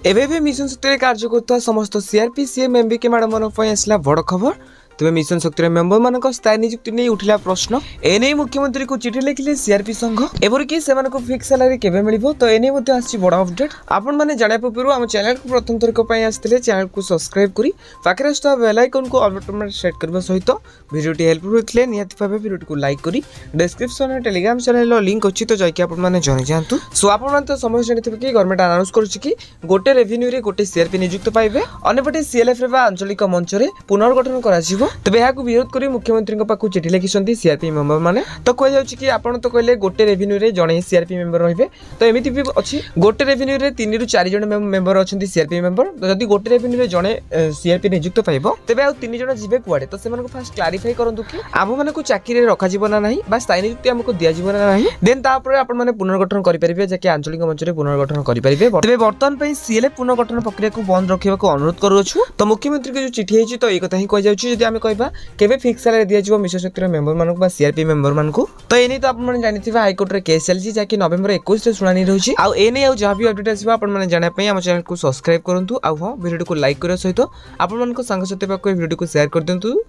एबे मिशन शक्ति कार्य करता समस्त सीआरपी सीएम एमबीके मैडम मन आसला बड़ खबर। तेज मिशन शक्ति मेंबर मान स्थायी नियुक्ति नहीं उठिला प्रश्न एने मुख्यमंत्री को चिठी लिखिले सीआरपी संघ एपरिक से फिक्स सैलरी केबे मिलिबो तो एने आसी बड़ अपडेट आपण माने जानिया पूर्व आम चैनल को प्रथम थरक आसते चैनल को सब्सक्राइब करी पाखे आसुवा बेल आइकन को ऑटोमेटिक सेट करबा सहित वीडियोटी हेल्पफुल होइतले निहाती भाबे वीडियोटी को लाइक करी डिस्क्रिप्शन में टेलीग्राम चैनल लिंक अछि तो जाके आपण माने जानि जानतु। सो आपण माने तो समझ जानिथिबे कि गवर्नमेंट अनाउंस करूछि कि गोटे रेवेन्यू रे गोटे सीआरपी नियुक्त पाइबे अन्यपटे सीएलएफ रे बा आंचलिक मंच रे पुनर्गठन करा जिवो। तबे यहाँ विरोध करी मुख्यमंत्री पाखु चिठी लिखिसंती सीआरपी मेंबर माने तो कह जाउछि कि आपण तो कहले गोटे रेवेन्यू रे जणे सीआरपी मेंबर रहिबे तो एमिति भी अछि गोटे रेवेन्यू रे 3 रु 4 जण मेंबर अछंती सीआरपी मेंबर जदि गोटे रेवेन्यू रे जणे सीआरपी नियुक्त पाइबो तबे आ 3 जण जिबे कुआडे तो सेमान को फास्ट क्लैरिफाई करंतु कि आबो माने को चाकरी रे रखा जीवो ना नाही बा स्थायी नियुक्ति हमको दिया जीवो ना नाही देन तापर आपण माने पुनर्गठन करि परिबे जे कि आंचलिक मंच रे पुनर्गठन करि परिबे। तबे वर्तमान पई सीएलएफ पुनर्गठन प्रक्रिया को बंद रखिबा को अनुरोध करूछु। तो मुख्यमंत्री के जो चिठी हेछि तो ए कथा ही कह जाउछि जदि हमें कहबा केबे फिक्स सैलरी दिया जीवो मिशन शक्ति मेंबर मानक बा सीआरपी मेंबर मानक तो एनी तो आपण माने जानिथिबा हाई कोर्ट रे केस चलछि जाकि नवेम्बर 21 रे सुनानी रहउछि आ एनी आ जहां भी अपडेट आसीबा आपण माने जानिया पई हम चैनल को सब्सक्राइब करंतु आ वीडियो को लाइक करिया सहित आपण मानको संग साथी पाको वीडियो को शेयर कर देंतु।